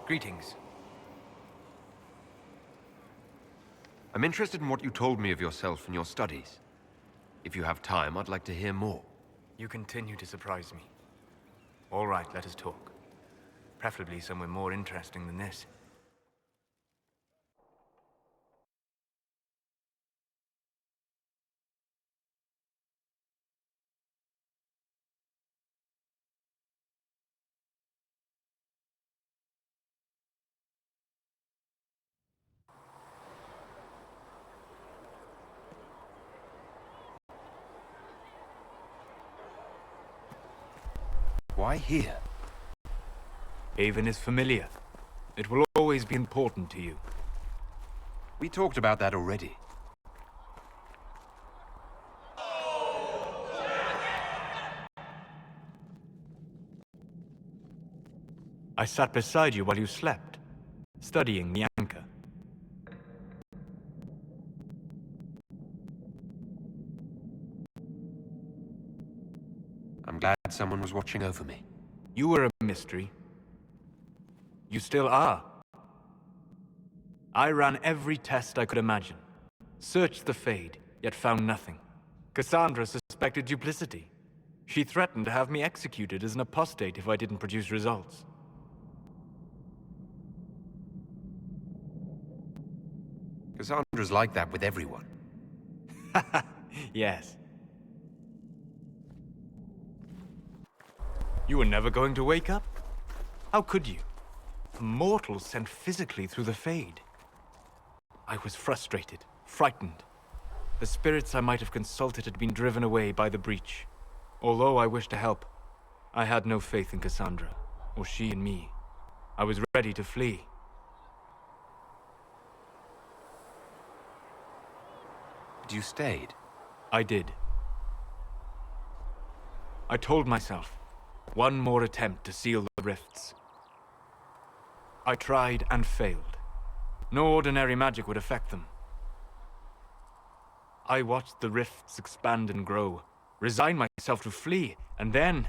Greetings. I'm interested in what you told me of yourself and your studies. If you have time, I'd like to hear more. You continue to surprise me. All right, let us talk. Preferably somewhere more interesting than this. Why here? Haven is familiar. It will always be important to you. We talked about that already. I sat beside you while you slept, studying the anchor. I'm glad someone was watching over me. You were a mystery. You still are. I ran every test I could imagine. Searched the Fade, yet found nothing. Cassandra suspected duplicity. She threatened to have me executed as an apostate if I didn't produce results. Cassandra's like that with everyone. Yes. You were never going to wake up? How could you? A mortal sent physically through the Fade. I was frustrated, frightened. The spirits I might have consulted had been driven away by the breach. Although I wished to help, I had no faith in Cassandra, or she in me. I was ready to flee. But you stayed. I did. I told myself, one more attempt to seal the rifts. I tried and failed. No ordinary magic would affect them. I watched the rifts expand and grow, resigned myself to flee, and then...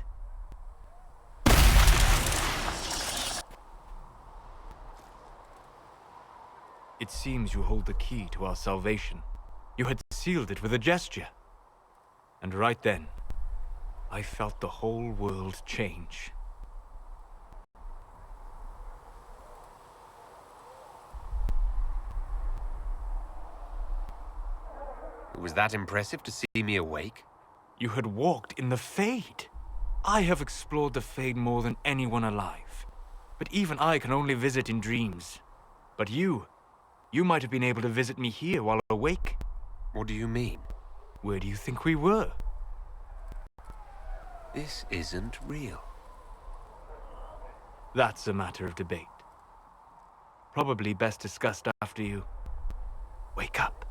It seems you hold the key to our salvation. You had sealed it with a gesture. And right then, I felt the whole world change. It was that impressive to see me awake? You had walked in the Fade. I have explored the Fade more than anyone alive. But even I can only visit in dreams. But you might have been able to visit me here while awake. What do you mean? Where do you think we were? This isn't real. That's a matter of debate. Probably best discussed after you wake up.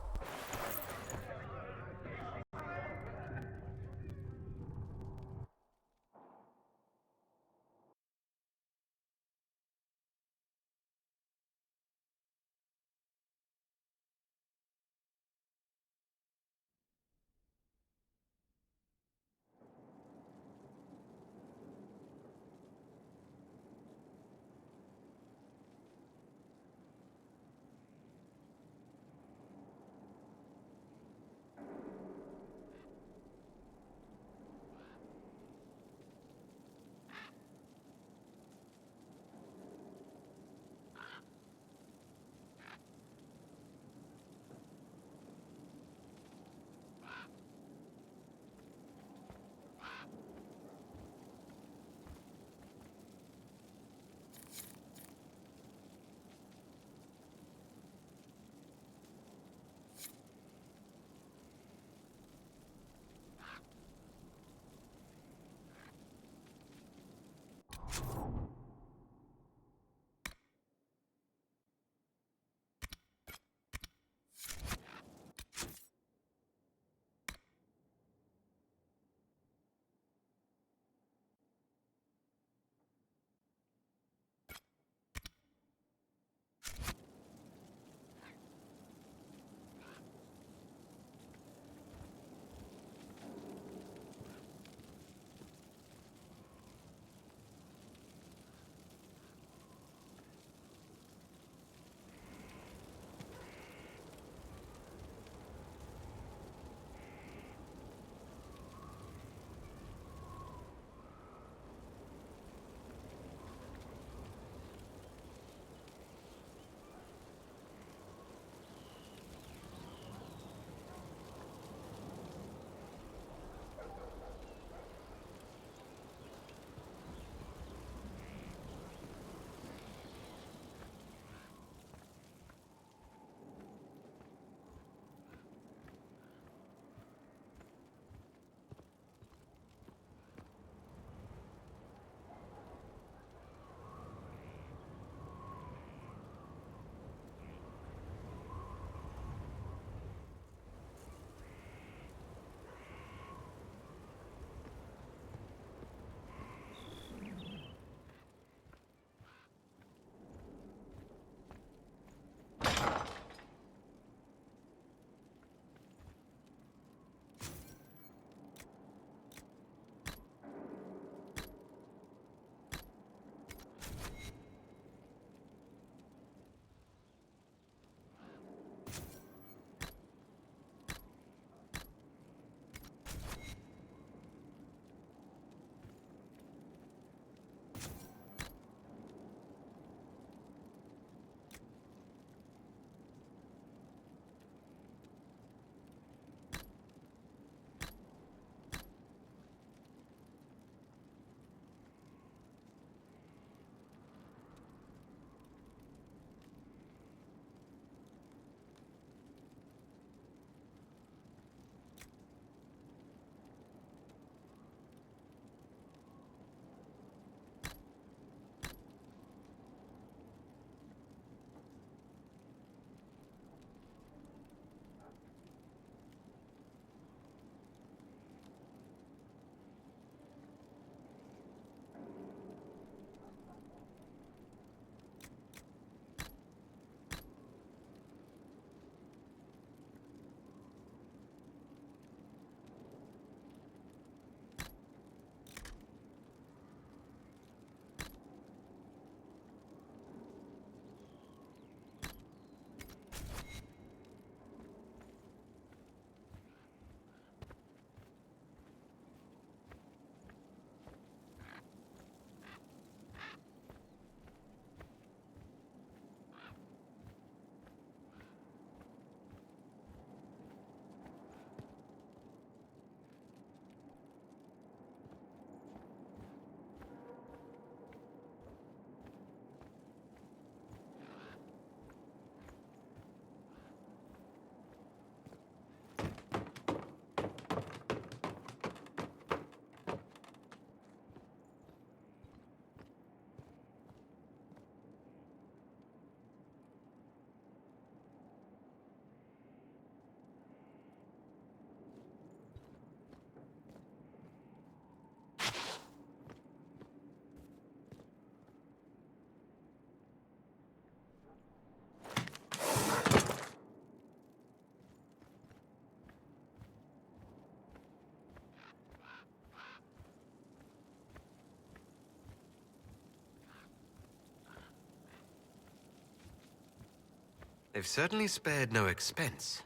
They've certainly spared no expense.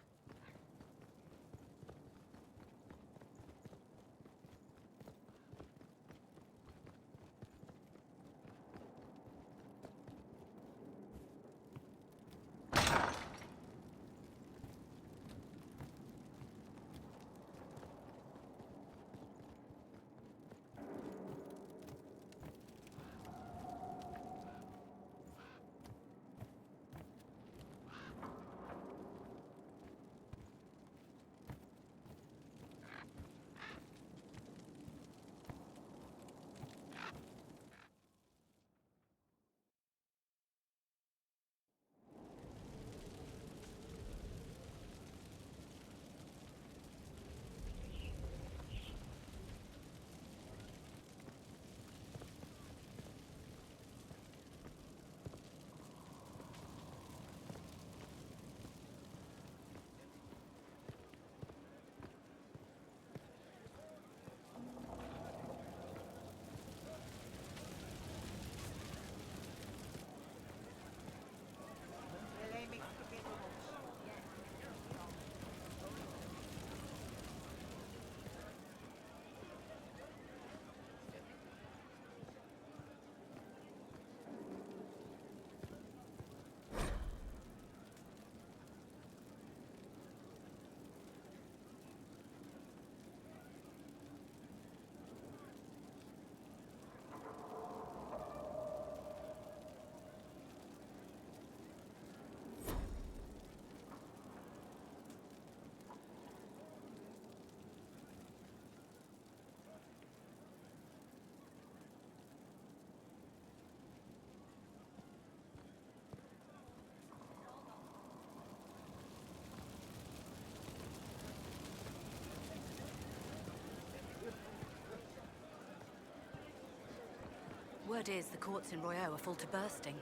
Word is the courts in Royaux are full to bursting.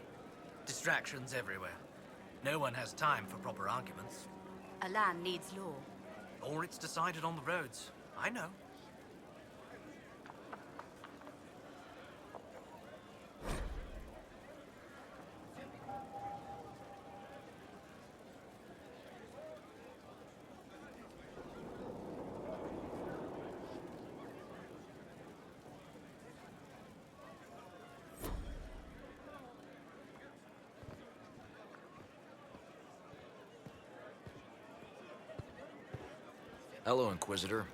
Distractions everywhere. No one has time for proper arguments. A land needs law. Or it's decided on the roads. I know. Hello, Inquisitor.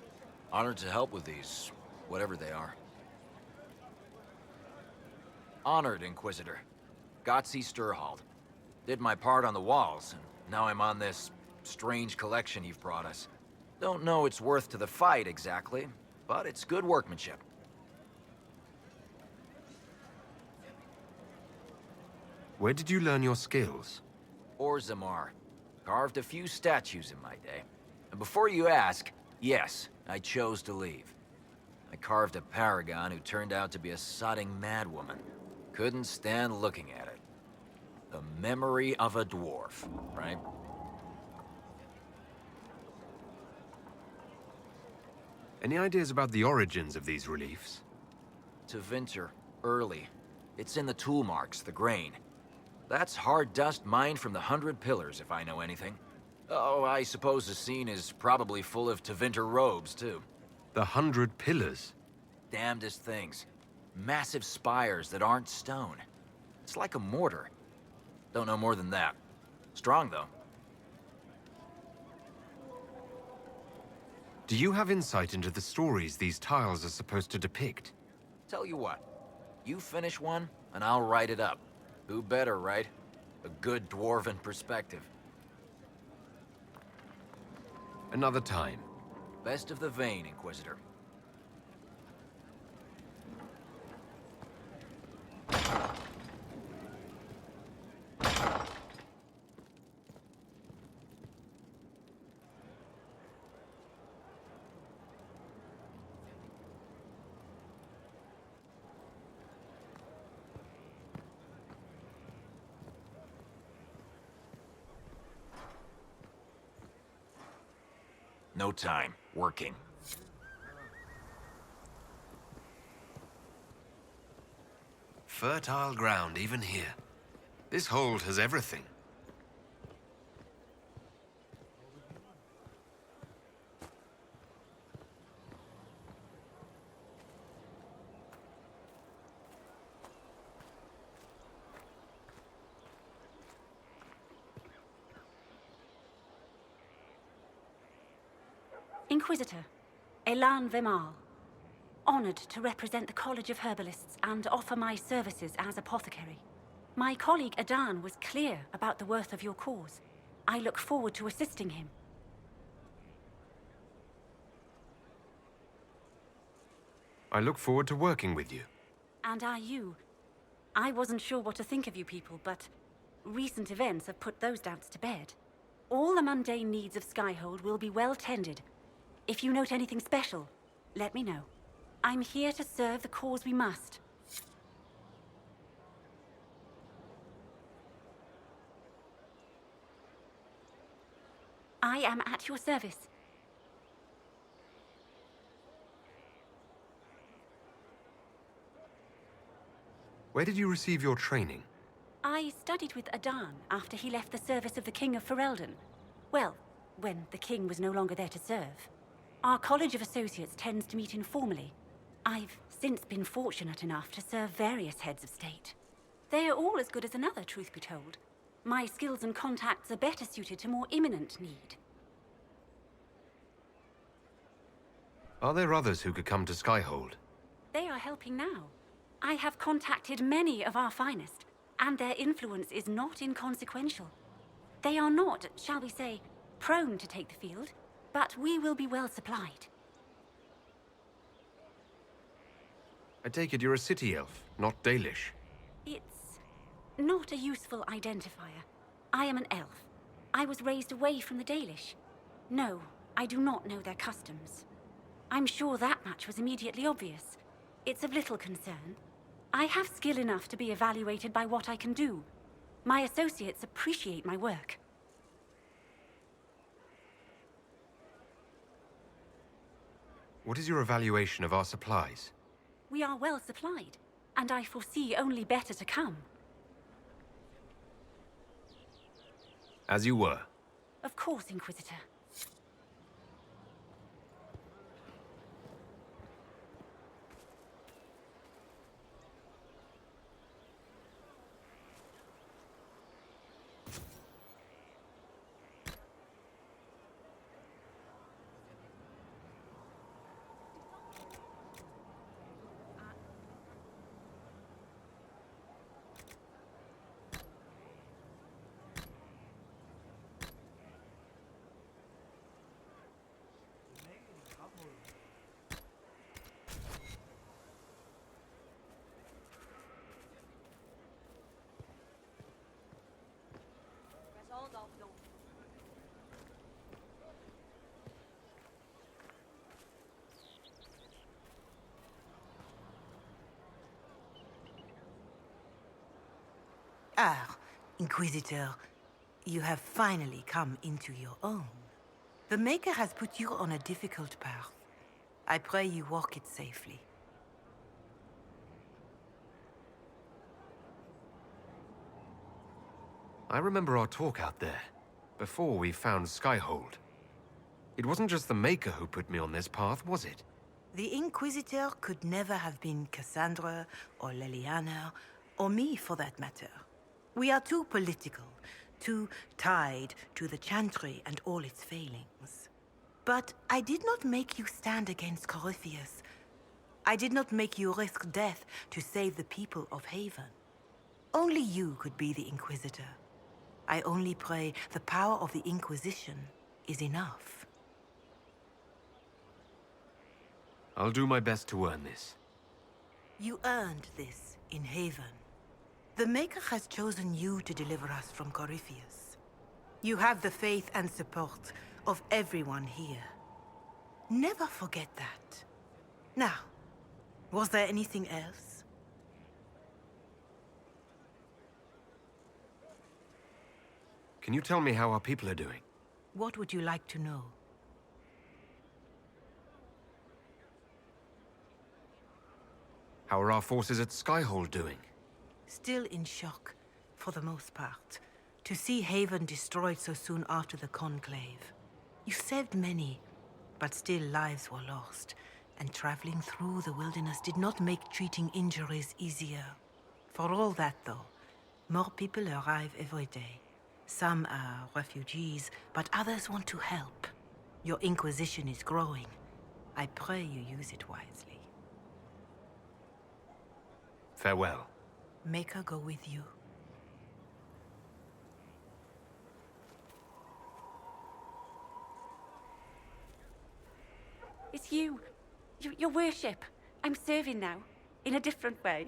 Honored to help with these, whatever they are. Honored, Inquisitor. Gotzi Sturhald. Did my part on the walls, and now I'm on this strange collection you've brought us. Don't know its worth to the fight, exactly, but it's good workmanship. Where did you learn your skills? Orzammar. Carved a few statues in my day. And before you ask, yes, I chose to leave. I carved a paragon who turned out to be a sodding madwoman. Couldn't stand looking at it. The memory of a dwarf, right? Any ideas about the origins of these reliefs? Tevinter, early. It's in the tool marks, the grain. That's hard dust mined from the 100 Pillars, if I know anything. Oh, I suppose the scene is probably full of Tevinter robes, too. The 100 Pillars? Damnedest things. Massive spires that aren't stone. It's like a mortar. Don't know more than that. Strong, though. Do you have insight into the stories these tiles are supposed to depict? Tell you what. You finish one, and I'll write it up. Who better, right? A good dwarven perspective. Another time. Best of the vein, Inquisitor. No time. Working. Fertile ground even here. This hold has everything. Inquisitor, Elan Vemal. Honored to represent the College of Herbalists and offer my services as apothecary. My colleague Adan was clear about the worth of your cause. I look forward to assisting him. I look forward to working with you. And are you? I wasn't sure what to think of you people, but recent events have put those doubts to bed. All the mundane needs of Skyhold will be well tended. If you note anything special, let me know. I'm here to serve the cause we must. I am at your service. Where did you receive your training? I studied with Adan after he left the service of the King of Ferelden. Well, when the King was no longer there to serve. Our College of Associates tends to meet informally. I've since been fortunate enough to serve various heads of state. They are all as good as another, truth be told. My skills and contacts are better suited to more imminent need. Are there others who could come to Skyhold? They are helping now. I have contacted many of our finest, and their influence is not inconsequential. They are not, shall we say, prone to take the field, but we will be well supplied. I take it you're a city elf, not Dalish. It's not a useful identifier. I am an elf. I was raised away from the Dalish. No, I do not know their customs. I'm sure that much was immediately obvious. It's of little concern. I have skill enough to be evaluated by what I can do. My associates appreciate my work. What is your evaluation of our supplies? We are well supplied, and I foresee only better to come. As you were. Of course, Inquisitor. Ah, Inquisitor, you have finally come into your own. The Maker has put you on a difficult path. I pray you walk it safely. I remember our talk out there, before we found Skyhold. It wasn't just the Maker who put me on this path, was it? The Inquisitor could never have been Cassandra, or Leliana, or me for that matter. We are too political, too tied to the Chantry and all its failings. But I did not make you stand against Corypheus. I did not make you risk death to save the people of Haven. Only you could be the Inquisitor. I only pray the power of the Inquisition is enough. I'll do my best to earn this. You earned this in Haven. The Maker has chosen you to deliver us from Corypheus. You have the faith and support of everyone here. Never forget that. Now, was there anything else? Can you tell me how our people are doing? What would you like to know? How are our forces at Skyhold doing? Still in shock, for the most part, to see Haven destroyed so soon after the Conclave. You saved many, but still lives were lost, and traveling through the wilderness did not make treating injuries easier. For all that, though, more people arrive every day. Some are refugees, but others want to help. Your Inquisition is growing. I pray you use it wisely. Farewell. Make her go with you. It's you. Your worship. I'm serving now. In a different way.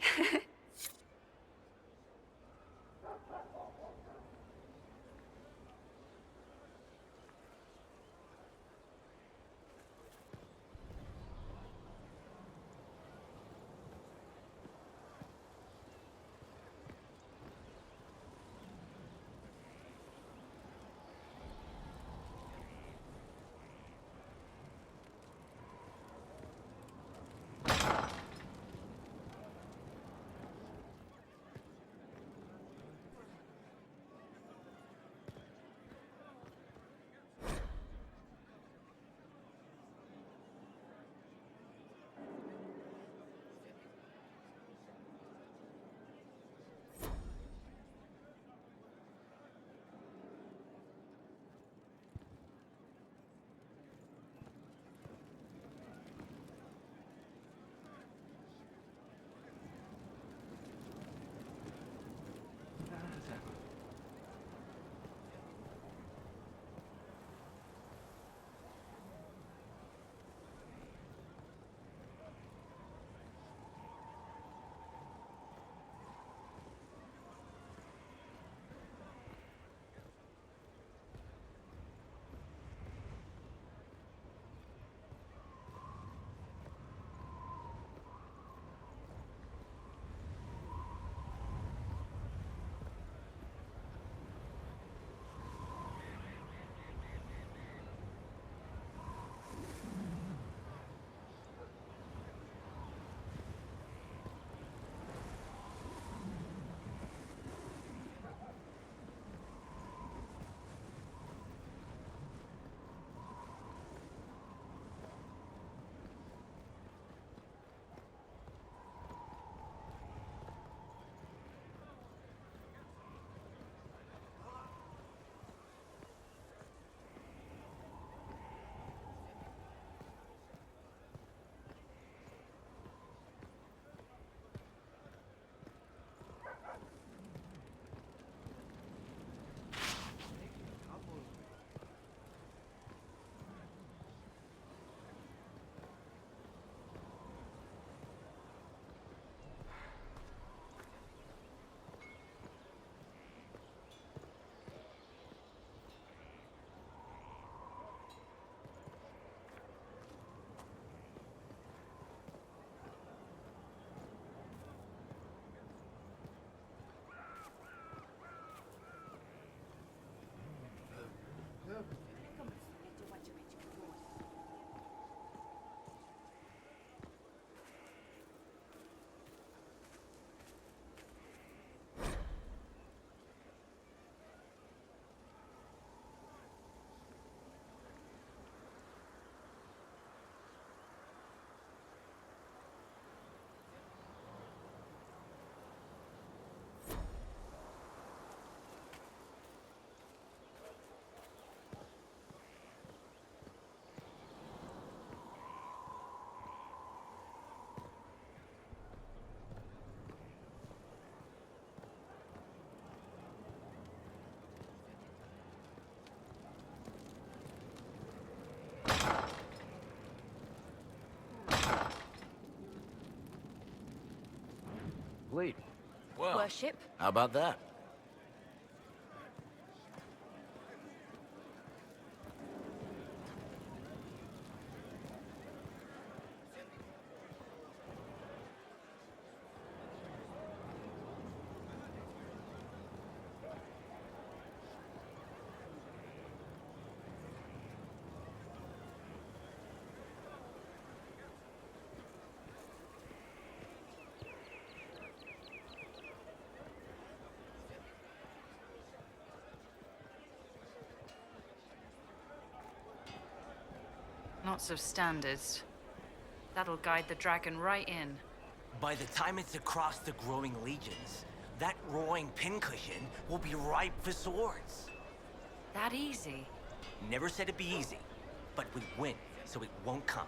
Complete. Well, Worship. how about that? Lots of standards. That'll guide the dragon right in. By the time it's across the growing legions, that roaring pincushion will be ripe for swords. That easy? Never said it'd be easy, but we win, so it won't come.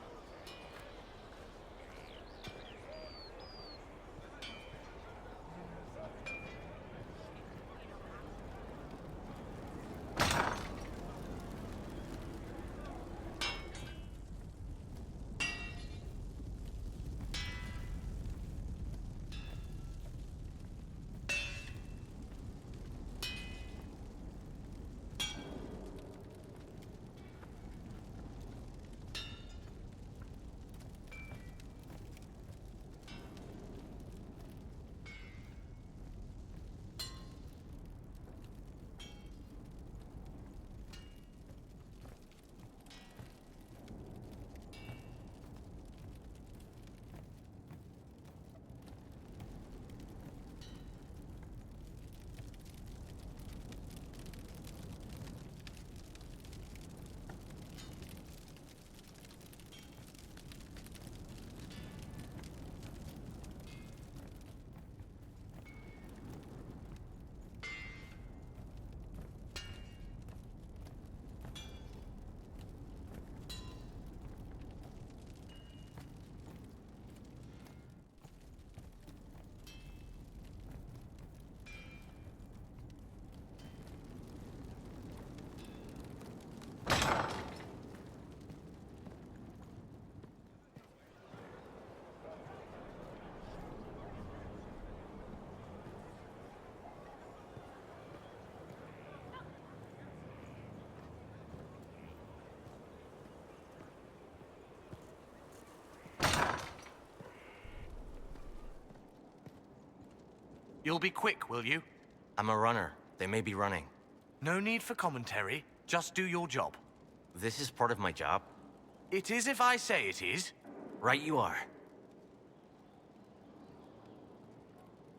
You'll be quick, will you? I'm a runner. They may be running. No need for commentary. Just do your job. This is part of my job. It is if I say it is. Right you are.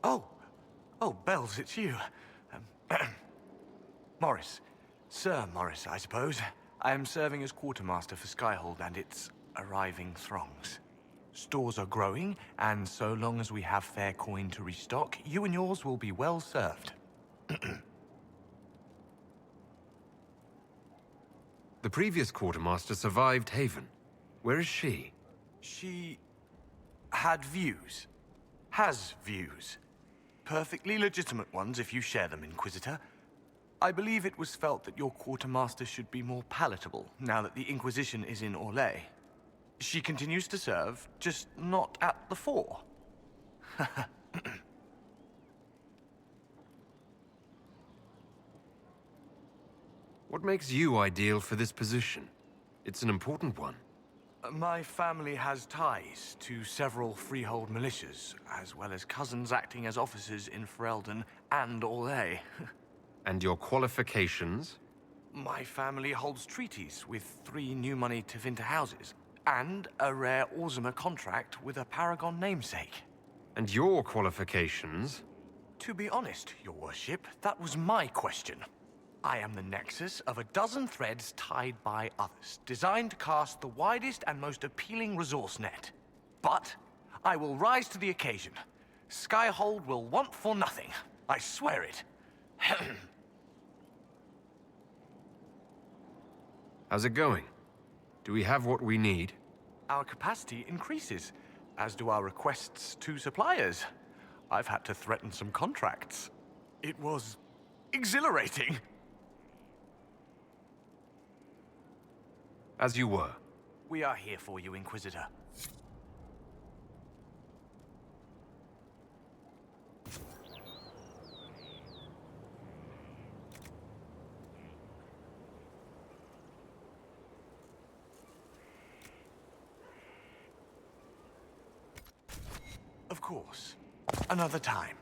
Oh. Oh, Bells, it's you. Morris. Sir Morris, I suppose. I am serving as quartermaster for Skyhold and its arriving throngs. Stores are growing, and so long as we have fair coin to restock, you and yours will be well served. The previous quartermaster survived Haven. Where is she? She had views. Has views. Perfectly legitimate ones if you share them, Inquisitor. I believe it was felt that your quartermaster should be more palatable now that the Inquisition is in Orlais. She continues to serve, just not at the fore. What makes you ideal for this position? It's an important one. My family has ties to several freehold militias, as well as cousins acting as officers in Ferelden and Orlais. And your qualifications? My family holds treaties with 3 new money Tevinter houses, and a rare Orzuma contract with a Paragon namesake. And your qualifications? To be honest, your worship, that was my question. I am the nexus of a dozen threads tied by others, designed to cast the widest and most appealing resource net. But I will rise to the occasion. Skyhold will want for nothing. I swear it. How's it going? Do we have what we need? Our capacity increases, as do our requests to suppliers. I've had to threaten some contracts. It was exhilarating. As you were. We are here for you, Inquisitor. Of course. Another time.